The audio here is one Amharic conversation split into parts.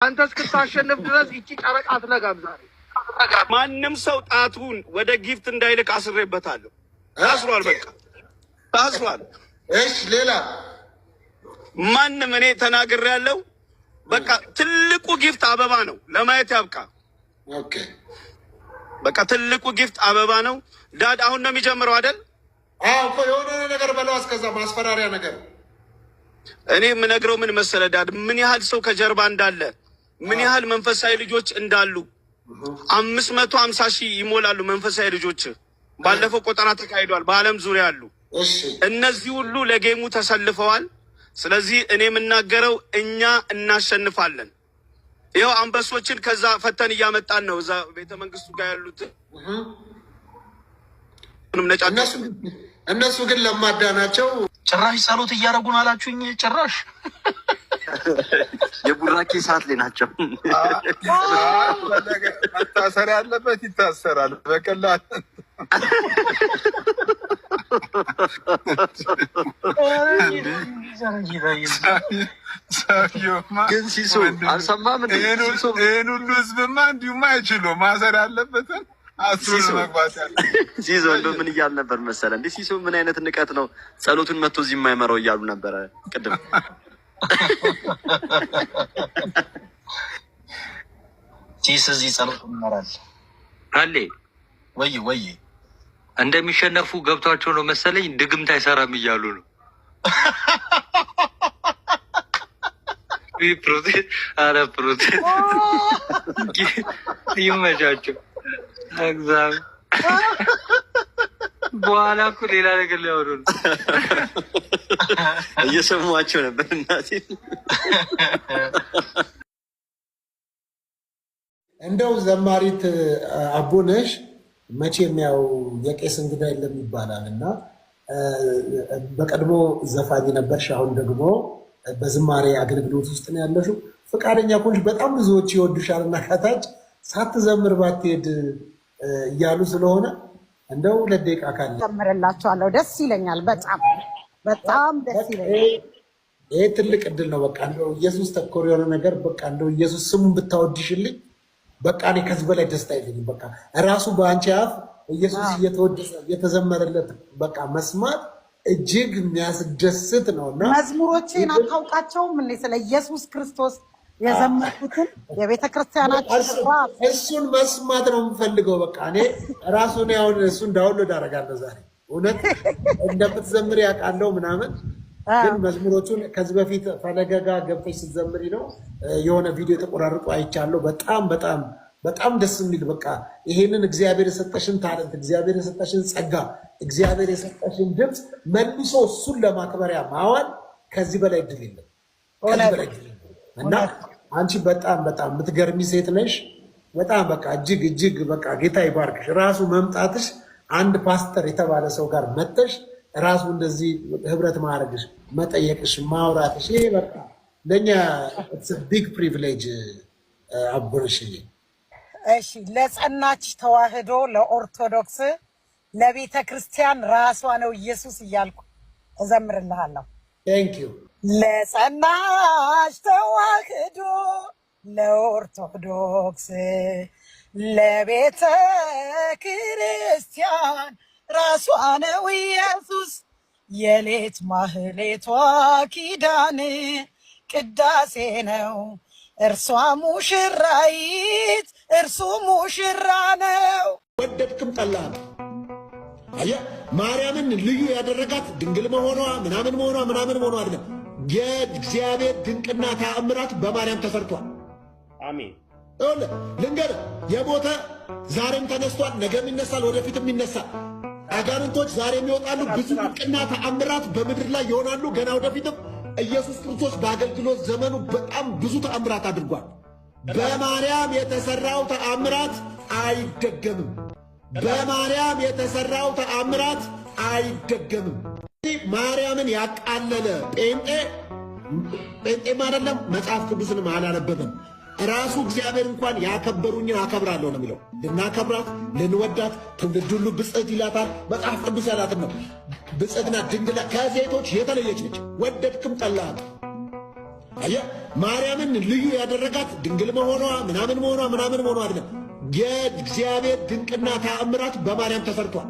አንተ እስክታሸንፍ ድረስ ይቺ ጨረቃ አትነጋም። ዛሬ ማንም ሰው ጣቱን ወደ ጊፍት እንዳይልክ አስሬበታለሁ። ታስሯል፣ በቃ ታስሯል። እሺ ሌላ ማንም እኔ ተናግሬያለሁ። በቃ ትልቁ ጊፍት አበባ ነው። ለማየት ያብቃ። ኦኬ በቃ ትልቁ ጊፍት አበባ ነው። ዳድ አሁን ነው የሚጀምረው አይደል? አዎ እኮ የሆነ ነገር በለው። እስከዛ ማስፈራሪያ ነገር እኔ የምነግረው ምን መሰለህ ዳድ፣ ምን ያህል ሰው ከጀርባ እንዳለ፣ ምን ያህል መንፈሳዊ ልጆች እንዳሉ 550,000 ይሞላሉ መንፈሳዊ ልጆች። ባለፈው ቆጠራ ተካሂዷል በአለም ዙሪያ ያሉ። እነዚህ ሁሉ ለጌሙ ተሰልፈዋል። ስለዚህ እኔ የምናገረው እኛ እናሸንፋለን። ይኸው አንበሶችን ከዛ ፈተን እያመጣን ነው። እዛ ቤተ መንግስቱ ጋር ያሉት እነሱ ግን ለማዳ ናቸው። ጭራሽ ጸሎት እያደረጉን አላችሁኝ። ጭራሽ የቡራኬ ሰዓት ላይ ናቸው። መታሰር ያለበት ይታሰራል በቀላል። ግን ሲሶ አልሰማም። ይህን ሁሉ ህዝብማ እንዲሁም አይችሉም። ማሰር ያለበትን አስሩ መግባት ያለ ሲሶ እንደው ምን እያል ነበር መሰለ እንዴ? ሲሶ ምን አይነት ንቀት ነው? ጸሎቱን መጥቶ እዚህ የማይመራው እያሉ ነበረ ቅድም። ሲስ እዚህ ጸሎት ይመራል አለ ወይ እንደሚሸነፉ ገብቷቸው ነው መሰለኝ። ድግምት አይሰራም እያሉ ነው። ፕሮቴስት አረ ፕሮቴስት ይመቻቸው። እግዚአብሔር በኋላ እኮ ሌላ ነገር ሊያወሩ ነው። እየሰማቸው ነበር እናቴ። እንደው ዘማሪት አቦነሽ መቼም ያው የቄስ እንግዳ የለም ይባላል እና በቀድሞ ዘፋኝ ነበርሽ፣ አሁን ደግሞ በዝማሬ አገልግሎት ውስጥ ነው ያለሽው። ፈቃደኛ ኮንሽ በጣም ብዙዎች ይወዱሻል እና ከታች ሳትዘምር ባትሄድ እያሉ ስለሆነ እንደው ለደቂቃ ካለ ዘምርላችኋለሁ። ደስ ይለኛል። በጣም ደስ ይለኛል። ይሄ ትልቅ እድል ነው። በቃ እንደው ኢየሱስ ተኮር የሆነ ነገር በቃ እንደው ኢየሱስ ስሙን ብታወድሽልኝ በቃ እኔ ከዚህ በላይ ደስታ የለኝም። በቃ ራሱ በአንቺ አፍ ኢየሱስ እየተወደሰ እየተዘመረለት በቃ መስማት እጅግ የሚያስደስት ነው እና መዝሙሮቼን አታውቃቸውም? ምን ስለ ኢየሱስ ክርስቶስ የዘመርኩትን የቤተ ክርስቲያናችን እሱን መስማት ነው የምፈልገው። በቃ እኔ ራሱን ያሁን እሱን ዳውንሎድ አደርጋለሁ ዛሬ። እውነት እንደምትዘምር ያውቃለሁ ምናምን፣ ግን መዝሙሮቹን ከዚህ በፊት ፈለገ ጋር ገብተሽ ስትዘምሪ ነው የሆነ ቪዲዮ የተቆራርጦ አይቻለሁ። በጣም ደስ የሚል በቃ ይሄንን እግዚአብሔር የሰጠሽን ታለንት፣ እግዚአብሔር የሰጠሽን ጸጋ፣ እግዚአብሔር የሰጠሽን ድምፅ መልሶ እሱን ለማክበሪያ ማዋል ከዚህ በላይ እድል የለም፣ ከዚህ በላይ እድል የለም። እና አንቺ በጣም የምትገርሚ ሴት ነሽ። በጣም በቃ እጅግ በቃ ጌታ ይባርክሽ። ራሱ መምጣትሽ አንድ ፓስተር የተባለ ሰው ጋር መጥተሽ ራሱ እንደዚህ ህብረት ማድረግሽ፣ መጠየቅሽ፣ ማውራትሽ ይሄ በቃ ለእኛ ቢግ ፕሪቪሌጅ አቦነሽዬ። እሺ ለጸናች ተዋህዶ ለኦርቶዶክስ ለቤተ ክርስቲያን ራሷ ነው ኢየሱስ እያልኩ እዘምርልሃለሁ። ቴንክ ዩ። ለጸናች ተዋህዶ ለኦርቶዶክስ ለቤተ ክርስቲያን ራሷ ነው ኢየሱስ የሌት ማህሌቷ ኪዳን ቅዳሴ ነው እርሷ ሙሽራይት እርሱ ሙሽራ ነው። ወደድክም ጠላህ አየህ ማርያምን ልዩ ያደረጋት ድንግል መሆኗ ምናምን መሆኗ አይደለም። የእግዚአብሔር ድንቅና ተአምራት በማርያም ተሰርቷል። አሜን። ልንገርህ የሞተ ዛሬም ተነስቷል፣ ነገም ይነሳል፣ ወደፊትም ይነሳል። አጋንንቶች ዛሬም ይወጣሉ። ብዙ ድንቅና ተአምራት በምድር ላይ ይሆናሉ ገና ወደፊትም። ኢየሱስ ክርስቶስ በአገልግሎት ዘመኑ በጣም ብዙ ተአምራት አድርጓል። በማርያም የተሰራው ተአምራት አይደገምም። በማርያም የተሰራው ተአምራት አይደገምም። ማርያምን ያቃለለ ጴንጤም አይደለም፣ መጽሐፍ ቅዱስንም አላነበበም። ራሱ እግዚአብሔር እንኳን ያከበሩኝን አከብራለሁ ነው የሚለው። ልናከብራት ልንወዳት ትውልድ ሁሉ ብጽዕት ይላታል። መጽሐፍ ቅዱስ ያላትን ነው። ብጽዕትና ድንግል ከሴቶች የተለየች ነች። ወደድክም ጠላህ አየህ ማርያምን ልዩ ያደረጋት ድንግል መሆኗ ምናምን መሆኗ አይደለም። የእግዚአብሔር ድንቅና ተአምራት በማርያም ተሰርቷል።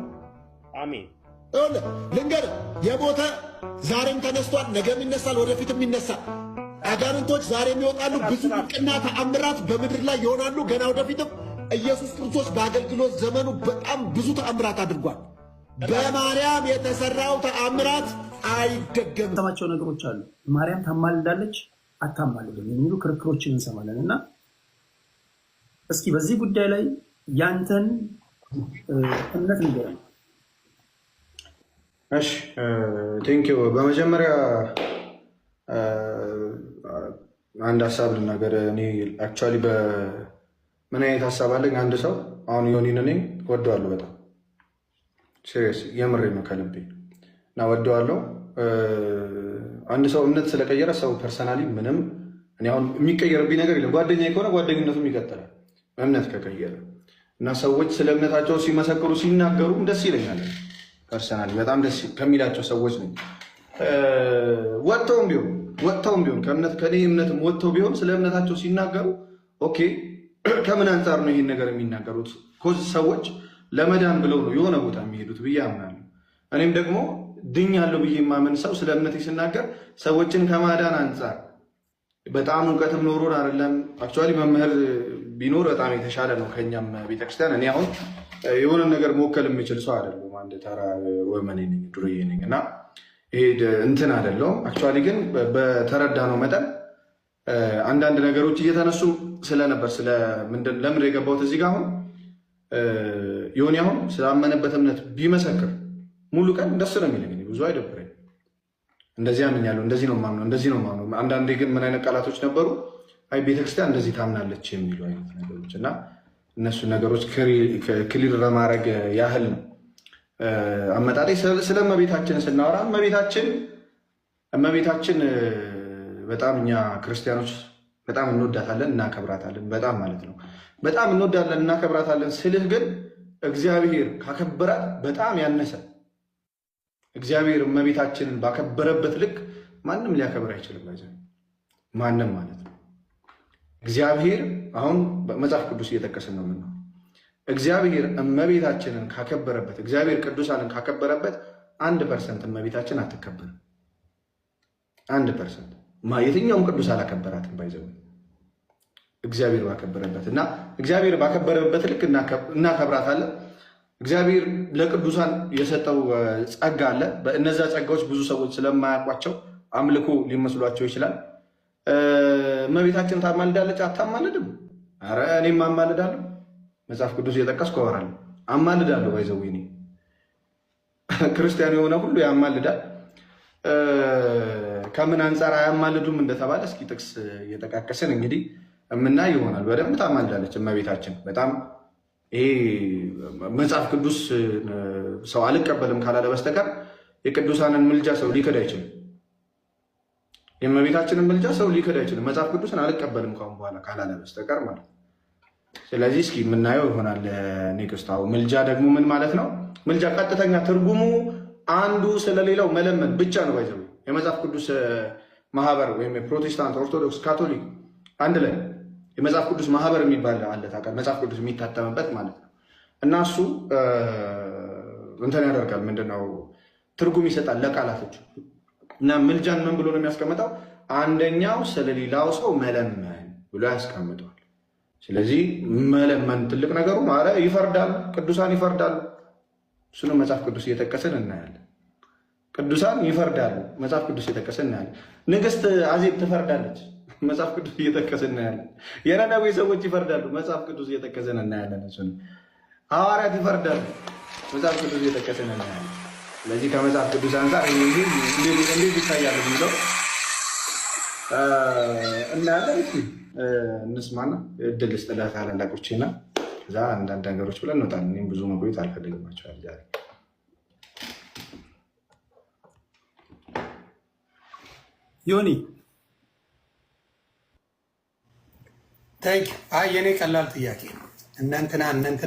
አሜን። ልንገርህ የሞተ ዛሬም ተነስቷል፣ ነገም ይነሳል፣ ወደፊትም ይነሳል። አጋንንቶች ዛሬም ይወጣሉ። ብዙ ድንቅና ተአምራት በምድር ላይ ይሆናሉ ገና ወደፊትም። ኢየሱስ ክርስቶስ በአገልግሎት ዘመኑ በጣም ብዙ ተአምራት አድርጓል። በማርያም የተሰራው ተአምራት አይደገምም። ሰማቸው ነገሮች አሉ። ማርያም ታማልዳለች አታማልድም የሚሉ ክርክሮችን እንሰማለን እና እስኪ በዚህ ጉዳይ ላይ ያንተን እምነት ንገረን። እሺ ቴንኪው። በመጀመሪያ አንድ ሀሳብ ልናገር። እኔ አክቹዋሊ በምን አይነት ሀሳብ አለኝ። አንድ ሰው አሁን ዮኒን እኔ ወደዋለሁ በጣም ሲሪየስ፣ የምሬ ነው ከልቤ እና ወደዋለሁ። አንድ ሰው እምነት ስለቀየረ ሰው ፐርሰናሊ ምንም እኔ አሁን የሚቀየርብኝ ነገር የለም። ጓደኛ ከሆነ ጓደኝነቱም ይቀጥላል እምነት ከቀየረ እና ሰዎች ስለ እምነታቸው ሲመሰክሩ ሲናገሩም ደስ ይለኛል። ፐርሰናሊ በጣም ደስ ከሚላቸው ሰዎች ነኝ። ወጥተውም ቢሆን ከኔ እምነትም ወጥተው ቢሆን ስለ እምነታቸው ሲናገሩ ኦኬ፣ ከምን አንጻር ነው ይህን ነገር የሚናገሩት? ኮዝ ሰዎች ለመዳን ብለው ነው የሆነ ቦታ የሚሄዱት ብዬ አምናለሁ። እኔም ደግሞ ድኛለሁ ብዬ የማምን ሰው ስለ እምነቴ ስናገር ሰዎችን ከማዳን አንጻር በጣም እውቀትም ኖሮን አይደለም። አክቹዋሊ መምህር ቢኖር በጣም የተሻለ ነው ከኛም ቤተክርስቲያን። እኔ አሁን የሆነ ነገር መወከል የምችል ሰው አይደለም። አንድ ተራ ወመኔ ነኝ፣ ዱርዬ ነኝ እና ይሄ እንትን አይደለሁም። አክቹዋሊ ግን በተረዳነው መጠን አንዳንድ ነገሮች እየተነሱ ስለነበር ለምን የገባሁት እዚህ ጋር አሁን ዮኒ አሁን ስላመነበት እምነት ቢመሰክር ሙሉ ቀን ደስ ነው የሚለኝ፣ ብዙ አይደብረኝ። እንደዚህ አምኛለሁ፣ እንደዚህ ነው የማምነው፣ እንደዚህ ነው የማምነው። አንዳንዴ ግን ምን አይነት ቃላቶች ነበሩ? አይ ቤተክርስቲያን እንደዚህ ታምናለች የሚሉ አይነት ነገሮች እና እነሱ ነገሮች ክሊር ለማድረግ ያህል ነው አመጣጤ። ስለ እመቤታችን ስናወራ እመቤታችን በጣም እኛ ክርስቲያኖች በጣም እንወዳታለን፣ እናከብራታለን። በጣም ማለት ነው በጣም እንወዳለን፣ እናከብራታለን ስልህ ግን እግዚአብሔር ካከበራት በጣም ያነሰ እግዚአብሔር እመቤታችንን ባከበረበት ልክ ማንም ሊያከብር አይችልም። ማንም ማለት ነው። እግዚአብሔር አሁን በመጽሐፍ ቅዱስ እየጠቀስን ነው የምናው እግዚአብሔር እመቤታችንን ካከበረበት እግዚአብሔር ቅዱሳንን ካከበረበት 1% እመቤታችን አትከበርም። 1% የትኛውም ቅዱስ አላከበራትም። ባይዘው እግዚአብሔር ባከበረበት እና እግዚአብሔር ባከበረበት ልክ እናከብራታለን። እግዚአብሔር ለቅዱሳን የሰጠው ጸጋ አለ። በእነዛ ጸጋዎች ብዙ ሰዎች ስለማያውቋቸው አምልኮ ሊመስሏቸው ይችላል። እመቤታችን ታማልዳለች አታማልድም? ኧረ እኔም አማልዳለሁ። መጽሐፍ ቅዱስ እየጠቀስኩ አወራለሁ፣ አማልዳለሁ። ባይዘው እኔ ክርስቲያን የሆነ ሁሉ ያማልዳል። ከምን አንጻር አያማልዱም እንደተባለ እስኪ ጥቅስ እየጠቃቀስን እንግዲህ የምናይ ይሆናል። በደንብ ታማልዳለች እመቤታችን በጣም። ይሄ መጽሐፍ ቅዱስ ሰው አልቀበልም ካላለ በስተቀር የቅዱሳንን ምልጃ ሰው ሊክድ አይችልም። የእመቤታችንን ምልጃ ሰው ሊክድ አይችልም። መጽሐፍ ቅዱስን አልቀበልም ካሁን በኋላ ካላለ በስተቀር ማለት ነው። ስለዚህ እስኪ የምናየው ይሆናል ኔክስት። ምልጃ ደግሞ ምን ማለት ነው? ምልጃ ቀጥተኛ ትርጉሙ አንዱ ስለሌላው መለመን ብቻ ነው። ባይዘው የመጽሐፍ ቅዱስ ማህበር ወይም የፕሮቴስታንት፣ ኦርቶዶክስ፣ ካቶሊክ አንድ ላይ የመጽሐፍ ቅዱስ ማህበር የሚባል አለ ታውቃለህ? መጽሐፍ ቅዱስ የሚታተምበት ማለት ነው። እና እሱ እንትን ያደርጋል፣ ምንድነው ትርጉም ይሰጣል ለቃላቶች። እና ምልጃን ምን ብሎ ነው የሚያስቀምጠው? አንደኛው ስለሌላው ሰው መለመን ብሎ ያስቀምጠዋል። ስለዚህ መለመን ትልቅ ነገሩ ኧረ ይፈርዳል፣ ቅዱሳን ይፈርዳሉ። እሱንም መጽሐፍ ቅዱስ እየጠቀስን እናያለን። ቅዱሳን ይፈርዳሉ፣ መጽሐፍ ቅዱስ እየጠቀስን እናያለን። ንግስት አዜብ ትፈርዳለች፣ መጽሐፍ ቅዱስ እየጠቀስን እናያለን። የነነዌ ሰዎች ይፈርዳሉ፣ መጽሐፍ ቅዱስ እየጠቀስን እናያለን። እሱን ሐዋርያት ይፈርዳሉ፣ መጽሐፍ ቅዱስ እየጠቀስን እናያለን። ስለዚህ ከመጽሐፍ ቅዱስ አንጻር እንዴት ይታያል የሚለው እናያለን። እንስማና እድል ስጥላ ታላላቆችና እዛ አንዳንድ ነገሮች ብለን እንወጣለን። እኔም ብዙ መቆየት አልፈልግባቸዋል ዛሬ። ዮኒ ታንክ አይ የኔ ቀላል ጥያቄ ነው። እነንትና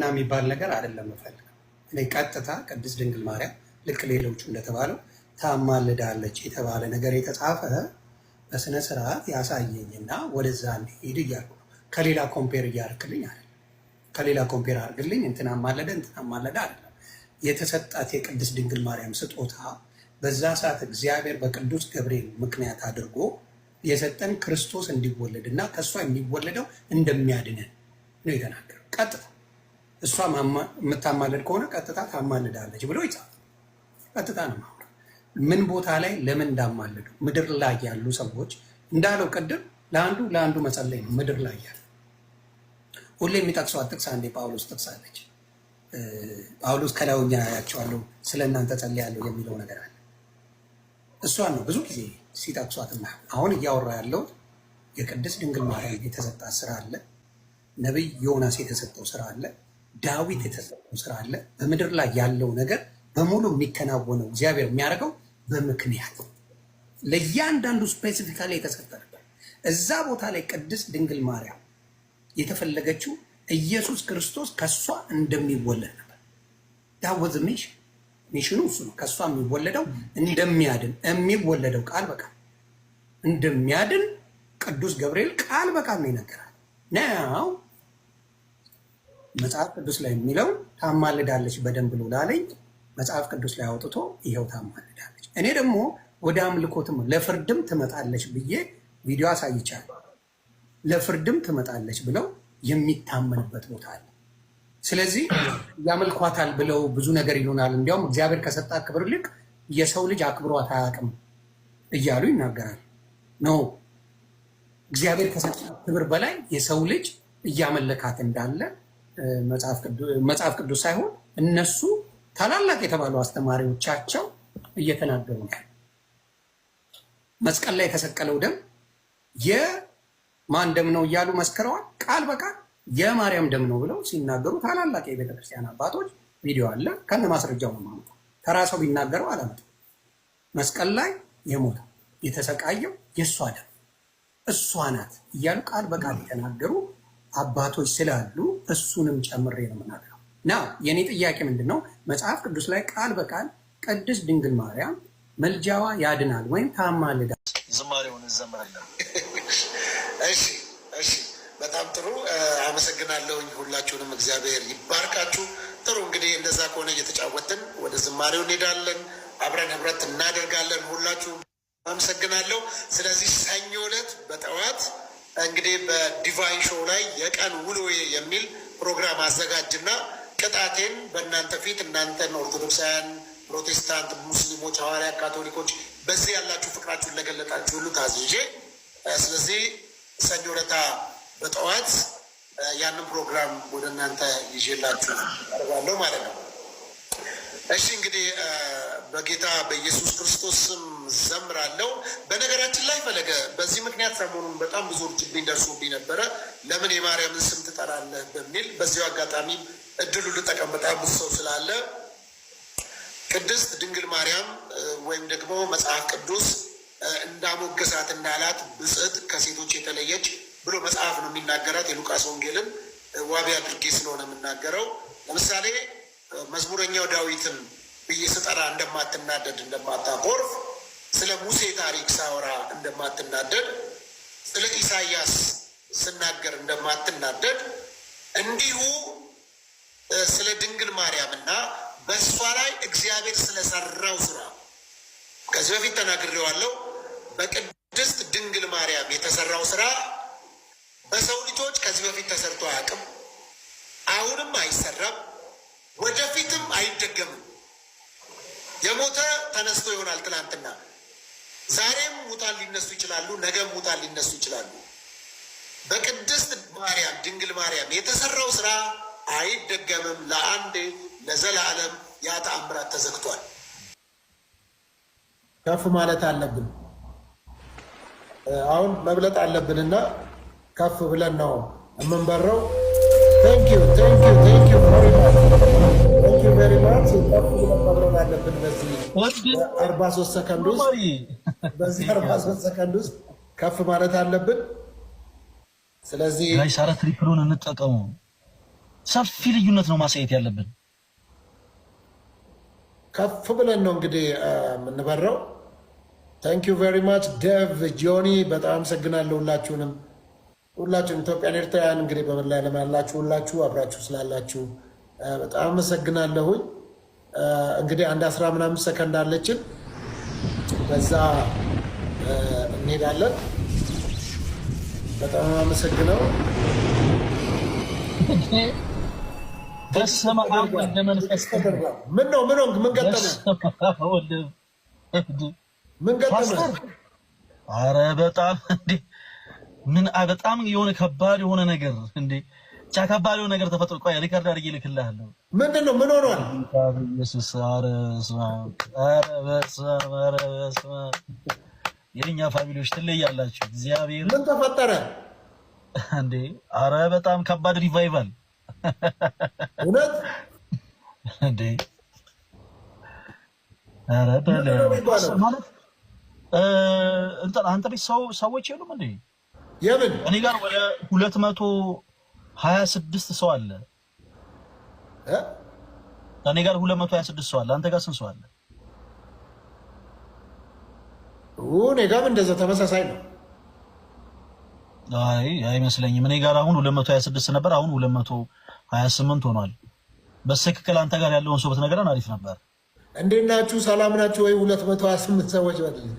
የሚባል ነገር አይደለም የምፈልገው እኔ ቀጥታ ቅድስት ድንግል ማርያም ልክ ሌሎቹ እንደተባለው ታማልዳለች የተባለ ነገር የተጻፈ በስነ ስርዓት ያሳየኝና ወደዛ ሄድ እያሉ ነው። ከሌላ ኮምፔር እያርክልኝ አለ። ከሌላ ኮምፔር አርግልኝ እንትና ማለደ አይደለም። የተሰጣት የቅድስት ድንግል ማርያም ስጦታ በዛ ሰዓት እግዚአብሔር በቅዱስ ገብርኤል ምክንያት አድርጎ የሰጠን ክርስቶስ እንዲወለድ እና ከእሷ የሚወለደው እንደሚያድነን ነው የተናገረው። ቀጥታ እሷ የምታማለድ ከሆነ ቀጥታ ታማልዳለች ብሎ ይጻፍ። ቀጥታ ነው ማውራት። ምን ቦታ ላይ ለምን እንዳማልዱ ምድር ላይ ያሉ ሰዎች እንዳለው ቅድም ለአንዱ መጸለይ ነው። ምድር ላይ ያሉ ሁሌ የሚጠቅሰው ጥቅስ አንዴ ጳውሎስ ጠቅሳለች። ጳውሎስ ከላውኛ ያያቸዋለሁ ስለ እናንተ ጸልያለሁ የሚለው ነገር አለ። እሷን ነው ብዙ ጊዜ ሲጠቅሷትና አሁን እያወራ ያለው የቅድስት ድንግል ማርያም የተሰጣት ስራ አለ። ነቢይ ዮናስ የተሰጠው ስራ አለ። ዳዊት የተሰጠው ስራ አለ። በምድር ላይ ያለው ነገር በሙሉ የሚከናወነው እግዚአብሔር የሚያደርገው በምክንያት ለእያንዳንዱ ስፔሲፊካሊ የተሰጠ ነበር። እዛ ቦታ ላይ ቅድስት ድንግል ማርያም የተፈለገችው ኢየሱስ ክርስቶስ ከእሷ እንደሚወለድ ነበር። ዳወዝ ሚሽኑ እሱ ነው። ከእሷ የሚወለደው እንደሚያድን የሚወለደው ቃል በቃል እንደሚያድን ቅዱስ ገብርኤል ቃል በቃል ነው ይነገራል። ናው መጽሐፍ ቅዱስ ላይ የሚለው ታማልዳለች በደንብ ብሎ ላለኝ መጽሐፍ ቅዱስ ላይ አውጥቶ ይኸው ታማልዳለች። እኔ ደግሞ ወደ አምልኮትም ለፍርድም ትመጣለች ብዬ ቪዲዮ አሳይቻለሁ። ለፍርድም ትመጣለች ብለው የሚታመንበት ቦታ አለ። ስለዚህ ያመልኳታል ብለው ብዙ ነገር ይሉናል። እንዲያውም እግዚአብሔር ከሰጣት ክብር ይልቅ የሰው ልጅ አክብሯት አያውቅም እያሉ ይናገራል። ኖ እግዚአብሔር ከሰጣት ክብር በላይ የሰው ልጅ እያመለካት እንዳለ መጽሐፍ ቅዱስ ሳይሆን እነሱ ታላላቅ የተባሉ አስተማሪዎቻቸው እየተናገሩ ነው። መስቀል ላይ የተሰቀለው ደም የማን ደም ነው እያሉ መስክረዋል። ቃል በቃል የማርያም ደም ነው ብለው ሲናገሩ ታላላቅ የቤተክርስቲያን አባቶች ቪዲዮ አለ ከነ ማስረጃው ነው ማለት። ተራ ሰው ቢናገረው አላመጣም። መስቀል ላይ የሞተው የተሰቃየው የእሷ ደም እሷ ናት እያሉ ቃል በቃል የተናገሩ አባቶች ስላሉ እሱንም ጨምሬ ነው የምናገረው። ና የኔ ጥያቄ ምንድን ነው? መጽሐፍ ቅዱስ ላይ ቃል በቃል ቅድስት ድንግል ማርያም መልጃዋ ያድናል ወይም ታማልዳል? ዝማሬውን እንዘምራለን። እሺ፣ በጣም ጥሩ አመሰግናለሁኝ። ሁላችሁንም እግዚአብሔር ይባርካችሁ። ጥሩ እንግዲህ እንደዛ ከሆነ እየተጫወትን ወደ ዝማሬው እንሄዳለን። አብረን ህብረት እናደርጋለን። ሁላችሁ አመሰግናለሁ። ስለዚህ ሰኞ ዕለት በጠዋት እንግዲህ በዲቫይን ሾው ላይ የቀን ውሎዬ የሚል ፕሮግራም አዘጋጅና ቅጣቴን በእናንተ ፊት እናንተን ኦርቶዶክሳውያን፣ ፕሮቴስታንት፣ ሙስሊሞች፣ ሐዋርያ፣ ካቶሊኮች በዚህ ያላችሁ ፍቅራችሁን ለገለጣችሁ ሁሉ ታዝዤ ስለዚህ ሰኞ ዕለት በጠዋት ያንን ፕሮግራም ወደ እናንተ ይዤላችሁ ቀርባለሁ ማለት ነው። እሺ እንግዲህ በጌታ በኢየሱስ ክርስቶስ ስም ዘምራለሁ። በነገራችን ላይ ፈለገ በዚህ ምክንያት ሰሞኑን በጣም ብዙ እርጅብኝ ደርሶብኝ ነበረ። ለምን የማርያምን ስም ትጠራለህ በሚል በዚሁ አጋጣሚ እድሉ ልጠቀም። በጣም ብዙ ሰው ስላለ ቅድስት ድንግል ማርያም ወይም ደግሞ መጽሐፍ ቅዱስ እንዳሞገሳት እንዳላት ብጽዕት ከሴቶች የተለየች ብሎ መጽሐፍ ነው የሚናገራት። የሉቃስ ወንጌልን ዋቢ አድርጌ ስለሆነ የምናገረው ለምሳሌ መዝሙረኛው ዳዊትን ብዬ ስጠራ እንደማትናደድ እንደማታኮርፍ፣ ስለ ሙሴ ታሪክ ሳወራ እንደማትናደድ፣ ስለ ኢሳያስ ስናገር እንደማትናደድ እንዲሁ ስለ ድንግል ማርያም እና በእሷ ላይ እግዚአብሔር ስለሰራው ስራ ከዚህ በፊት ተናግሬዋለሁ። በቅድስት ድንግል ማርያም የተሰራው ስራ በሰው ልጆች ከዚህ በፊት ተሰርቶ አያውቅም። አሁንም አይሰራም፣ ወደፊትም አይደገምም። የሞተ ተነስቶ ይሆናል ትናንትና፣ ዛሬም ሙታን ሊነሱ ይችላሉ፣ ነገም ሙታን ሊነሱ ይችላሉ። በቅድስት ማርያም ድንግል ማርያም የተሰራው ስራ አይደገምም። ለአንድ ለዘላለም ያ ተአምራት ተዘግቷል። ከፍ ማለት አለብን። አሁን መብለጥ አለብንና ከፍ ብለን ነው የምንበረው። ቴንኪዩ ቬሪ ማች። ከፍ ብለን መብረር አለብን። በዚህ 43 ሰከንድ ውስጥ ከፍ ማለት አለብን። ስለዚህ ጋይሳራ ትሪፕሉን እንጠቀሙ። ሰፊ ልዩነት ነው ማሳየት ያለብን። ከፍ ብለን ነው እንግዲህ የምንበረው። ታንክ ዩ ቬሪ ማች ደቭ ጆኒ፣ በጣም አመሰግናለሁ ሁላችሁንም። ሁላችሁም ኢትዮጵያን ኤርትራውያን እንግዲህ በመላ ዓለም ያላችሁ ሁላችሁ አብራችሁ ስላላችሁ በጣም አመሰግናለሁኝ። እንግዲህ አንድ 10 ምናምን ሰከንድ አለችን፣ በዛ እንሄዳለን። በጣም አመሰግነው። በስመ አብ ወወልድ ወመንፈስ ቅዱስ። ምን ነው ምን ገጠመ? ምን ገጠመ? ኧረ በጣም እንዴ ምን በጣም የሆነ ከባድ የሆነ ነገር እንዴ ከባድ የሆነ ነገር ተፈጥሮ። ቆይ ሪከርድ አድርጌ ልክልሃለሁ። ምንድን ነው? ምን ሆኗል? ኢየሱስ ኧረ በስመ አብ የኛ ፋሚሊዎች ትለያላችሁ። እግዚአብሔር ምን ተፈጠረ እንዴ? ኧረ በጣም ከባድ ሪቫይቫል እውነት እንዴ! ኧረ ማለት አንተ ቤት ሰዎች የሉም እንዴ? የምን እኔ ጋር ወደ 226 ሰው አለ። እኔ ጋር 226 ሰው አለ። አንተ ጋር ስንት ሰው አለ? እኔ ጋርም እንደዛ ተመሳሳይ ነው። አይ አይመስለኝም። እኔ ጋር አሁን 226 ነበር፣ አሁን 228 ሆኗል። በትክክል አንተ ጋር ያለውን ሰው ብትነግረን አሪፍ ነበር። እንዴት ናችሁ? ሰላም ናችሁ ወይ? 228 ሰዎች በልኝ።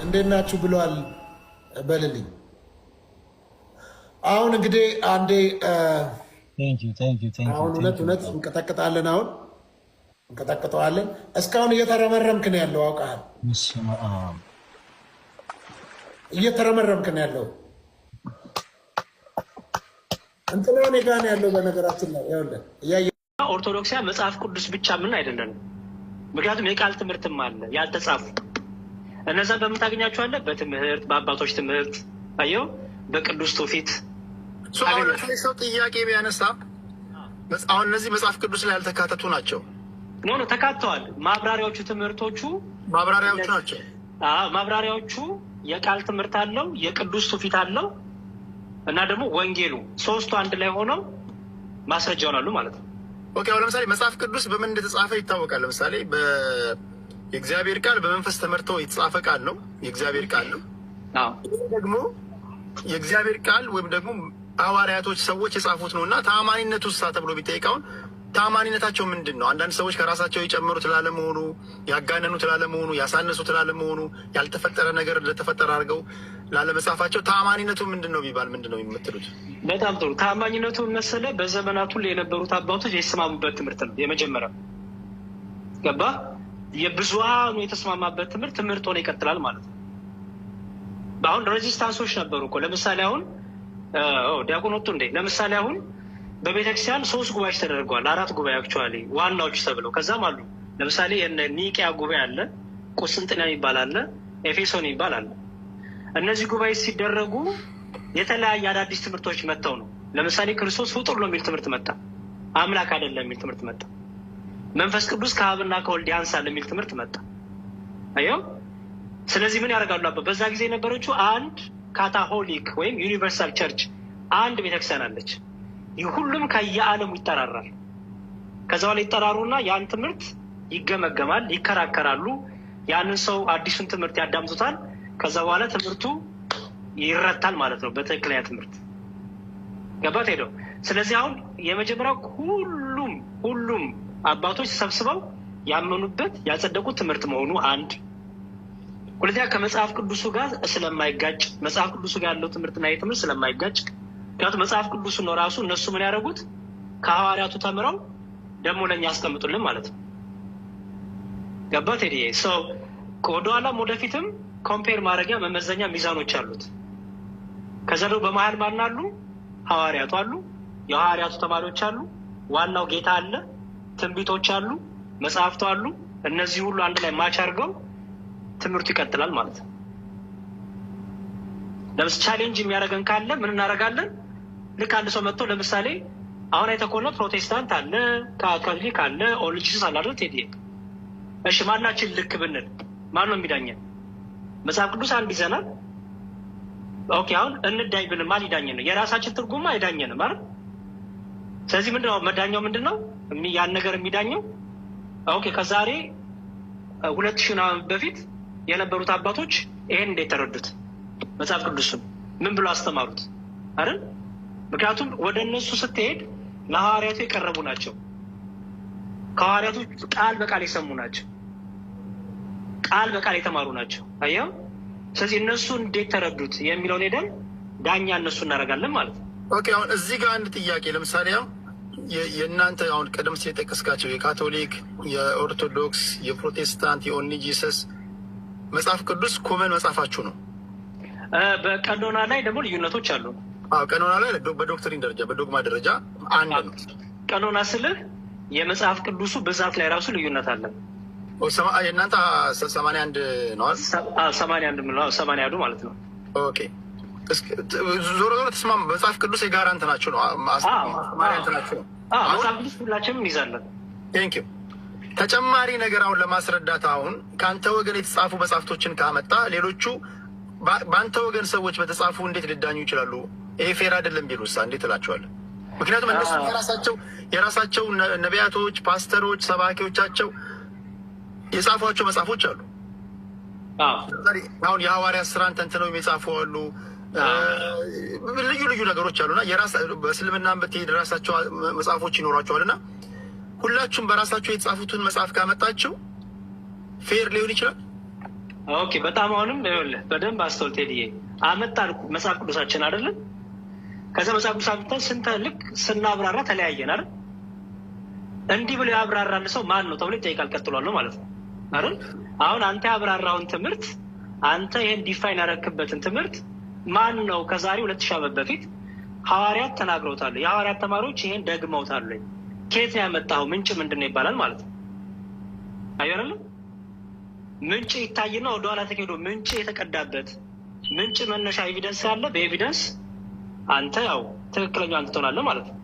እንዴት ናችሁ ብለዋል በልልኝ። አሁን እንግዲህ አንዴ አሁን እውነት እንቀጠቅጣለን። አሁን እንቀጠቅጠዋለን። እስካሁን እየተረመረምክ ነው ያለው። አውቃል እየተረመረምክ ነው ያለው። እንትና እኔ ጋር ነው ያለው። በነገራችን ላይ ኦርቶዶክሲያ መጽሐፍ ቅዱስ ብቻ ምን አይደለንም። ምክንያቱም የቃል ትምህርትም አለ ያልተጻፉ። እነዛን በምን ታገኛቸዋለህ? በትምህርት በአባቶች ትምህርት አየው፣ በቅዱስ ትውፊት። ሰው ጥያቄ ቢያነሳ አሁን እነዚህ መጽሐፍ ቅዱስ ላይ ያልተካተቱ ናቸው። ኖ ተካተዋል። ማብራሪያዎቹ ትምህርቶቹ ማብራሪያዎቹ ናቸው። ማብራሪያዎቹ የቃል ትምህርት አለው፣ የቅዱስ ትውፊት አለው እና ደግሞ ወንጌሉ ሶስቱ አንድ ላይ ሆነው ማስረጃ ይሆናሉ ማለት ነው። ኦኬ፣ አሁን ለምሳሌ መጽሐፍ ቅዱስ በምን እንደተጻፈ ይታወቃል። ለምሳሌ የእግዚአብሔር ቃል በመንፈስ ተመርተው የተጻፈ ቃል ነው፣ የእግዚአብሔር ቃል ነው። ደግሞ የእግዚአብሔር ቃል ወይም ደግሞ ሐዋርያቶች ሰዎች የጻፉት ነው እና ተአማኒነቱ ሳ ተብሎ ቢጠይቃውን ተአማኒነታቸው ምንድን ነው? አንዳንድ ሰዎች ከራሳቸው የጨመሩት ላለመሆኑ፣ ያጋነኑት ላለመሆኑ፣ ያሳነሱት ላለመሆኑ፣ ያልተፈጠረ ነገር እንደተፈጠረ አድርገው ላለመጻፋቸው ተአማኒነቱ ምንድን ነው ቢባል ምንድን ነው የምትሉት? በጣም ጥሩ። ተአማኒነቱ መሰለ በዘመናቱ ላይ የነበሩት አባቶች የተስማሙበት ትምህርት ነው። የመጀመሪያው ገባ የብዙሃኑ የተስማማበት ትምህርት ሆነ ይቀጥላል ማለት ነው። በአሁን ሬዚስታንሶች ነበሩ እኮ ለምሳሌ አሁን ዲያቆን ወጡ እንዴ? ለምሳሌ አሁን በቤተክርስቲያን 3 ጉባኤዎች ተደርገዋል። 4 ጉባኤ አክቹዋሊ ዋናዎች ተብለው ከዛም አሉ። ለምሳሌ ኒቂያ ጉባኤ አለ፣ ቁስጥንጥንያ ይባል አለ፣ ኤፌሶን ይባል አለ። እነዚህ ጉባኤ ሲደረጉ የተለያየ አዳዲስ ትምህርቶች መጥተው ነው። ለምሳሌ ክርስቶስ ፍጡር ነው የሚል ትምህርት መጣ። አምላክ አይደለም የሚል ትምህርት መጣ። መንፈስ ቅዱስ ከአብና ከወልድ ያንሳል የሚል ትምህርት መጣ። አየው። ስለዚህ ምን ያደርጋሉ? በዛ ጊዜ የነበረችው አንድ ካታሆሊክ ወይም ዩኒቨርሳል ቸርች አንድ ቤተክርስቲያን አለች። ይህ ሁሉም ከየዓለሙ ይጠራራል። ከዛ በኋላ ይጠራሩና ያን ትምህርት ይገመገማል፣ ይከራከራሉ። ያንን ሰው አዲሱን ትምህርት ያዳምጡታል። ከዛ በኋላ ትምህርቱ ይረታል ማለት ነው፣ በትክክለኛ ትምህርት ገባት ሄደው። ስለዚህ አሁን የመጀመሪያው ሁሉም አባቶች ተሰብስበው ያመኑበት ያጸደቁት ትምህርት መሆኑ አንድ። ሁለተኛ ከመጽሐፍ ቅዱሱ ጋር ስለማይጋጭ መጽሐፍ ቅዱሱ ጋር ያለው ትምህርትና የትምህርት ስለማይጋጭ፣ ምክንያቱም መጽሐፍ ቅዱሱ ነው ራሱ እነሱ ምን ያደረጉት ከሐዋርያቱ ተምረው ደግሞ ለእኛ ያስቀምጡልን ማለት ነው። ገባት ሄድ ሰው ወደኋላም ወደፊትም ኮምፔር ማድረጊያ መመዘኛ ሚዛኖች አሉት። ከዛ ደግሞ በመሀል ማን አሉ? ሐዋርያቱ አሉ፣ የሐዋርያቱ ተማሪዎች አሉ፣ ዋናው ጌታ አለ፣ ትንቢቶች አሉ፣ መጽሐፍቱ አሉ። እነዚህ ሁሉ አንድ ላይ ማች አድርገው ትምህርቱ ይቀጥላል ማለት ነው። ለምሳሌ ቻሌንጅ የሚያደርገን ካለ ምን እናደርጋለን? ልክ አንድ ሰው መጥቶ ለምሳሌ አሁን አይተህ ከሆነ ፕሮቴስታንት አለ፣ ካቶሊክ አለ፣ ኦል ጂሰስ አለ አይደል? ቴዲ እሺ፣ ማናችን ልክ ብንል ማን ነው የሚዳኘን? መጽሐፍ ቅዱስ አንድ ይዘናል። ኦኬ፣ አሁን እንዳኝ ብንል ማን ይዳኘን ነው? የራሳችን ትርጉም አይዳኘንም አይደል? ስለዚህ ምንድነው መዳኛው? ምንድነው ያን ነገር የሚዳኘው? ኦኬ ከዛሬ 2000 ዓመት በፊት የነበሩት አባቶች ይሄን እንዴት ተረዱት? መጽሐፍ ቅዱስን ምን ብሎ አስተማሩት አይደል? ምክንያቱም ወደ እነሱ ስትሄድ ለሐዋርያቱ የቀረቡ ናቸው። ከሐዋርያቱ ቃል በቃል የሰሙ ናቸው። ቃል በቃል የተማሩ ናቸው። አየው። ስለዚህ እነሱ እንዴት ተረዱት የሚለውን ሄደን ዳኛ እነሱ እናደርጋለን ማለት ነው። ኦኬ አሁን እዚህ ጋር አንድ ጥያቄ ለምሳሌ አሁን የእናንተ አሁን ቀደም ሲል የጠቀስካቸው የካቶሊክ፣ የኦርቶዶክስ፣ የፕሮቴስታንት፣ የኦንሊ ጂሰስ መጽሐፍ ቅዱስ ኮመን መጽሐፋችሁ ነው። በቀኖና ላይ ደግሞ ልዩነቶች አሉ። ቀኖና ላይ በዶክትሪን ደረጃ በዶግማ ደረጃ አንድ ነው። ቀኖና ስልህ የመጽሐፍ ቅዱሱ ብዛት ላይ ራሱ ልዩነት አለ። የእናንተ 81 ነዋል 81 ማለት ነው። ኦኬ ዞሮ ዞሮ ተስማማ። መጽሐፍ ቅዱስ የጋራ እንትናችሁ ነው። እንትናችሁ ነው። መጽሐፍ ቅዱስ ሁላችንም እንይዛለን። ቴንክ ዩ። ተጨማሪ ነገር አሁን ለማስረዳት አሁን ከአንተ ወገን የተጻፉ መጽሐፍቶችን ካመጣ ሌሎቹ በአንተ ወገን ሰዎች በተጻፉ እንዴት ሊዳኙ ይችላሉ? ይሄ ፌር አይደለም ቢሉሳ እንዴት እላቸዋለሁ? ምክንያቱም እነሱ የራሳቸው ነቢያቶች፣ ፓስተሮች፣ ሰባኪዎቻቸው የጻፏቸው መጽሐፎች አሉ። አሁን የሐዋርያት ስራን ተንትነው የጻፉ አሉ። ልዩ ልዩ ነገሮች አሉና በእስልምናም ብትሄድ ራሳቸው መጽሐፎች ይኖሯቸዋል። እና ሁላችሁም በራሳቸው የተጻፉትን መጽሐፍ ካመጣችሁ ፌር ሊሆን ይችላል። ኦኬ በጣም አሁንም ይኸውልህ በደንብ አስተውል ቴዲዬ። አመጣን መጽሐፍ ቅዱሳችን አይደለም። ከዛ መጽሐፍ ቅዱስ አምጥተን ስንት ልክ ስናብራራ ተለያየን አይደል? እንዲህ ብሎ ያብራራል ሰው ማን ነው ተብሎ ይጠይቃል። ቀጥሏል ማለት ነው አይደል? አሁን አንተ ያብራራውን ትምህርት አንተ ይሄን ዲፋይን ያደረክበትን ትምህርት ማን ነው ከዛሬ 2000 ዓመት በፊት ሐዋርያት ተናግረውታል። የሐዋርያት ተማሪዎች ይሄን ደግመውታል። ከየት ያመጣው ምንጭ ምንድነው ይባላል ማለት ነው። አይደለም ምንጭ ይታይና ወደኋላ ተከዶ ምንጭ የተቀዳበት ምንጭ መነሻ ኤቪደንስ ያለ በኤቪደንስ አንተ ያው ትክክለኛው አንተ ትሆናለህ ማለት ነው።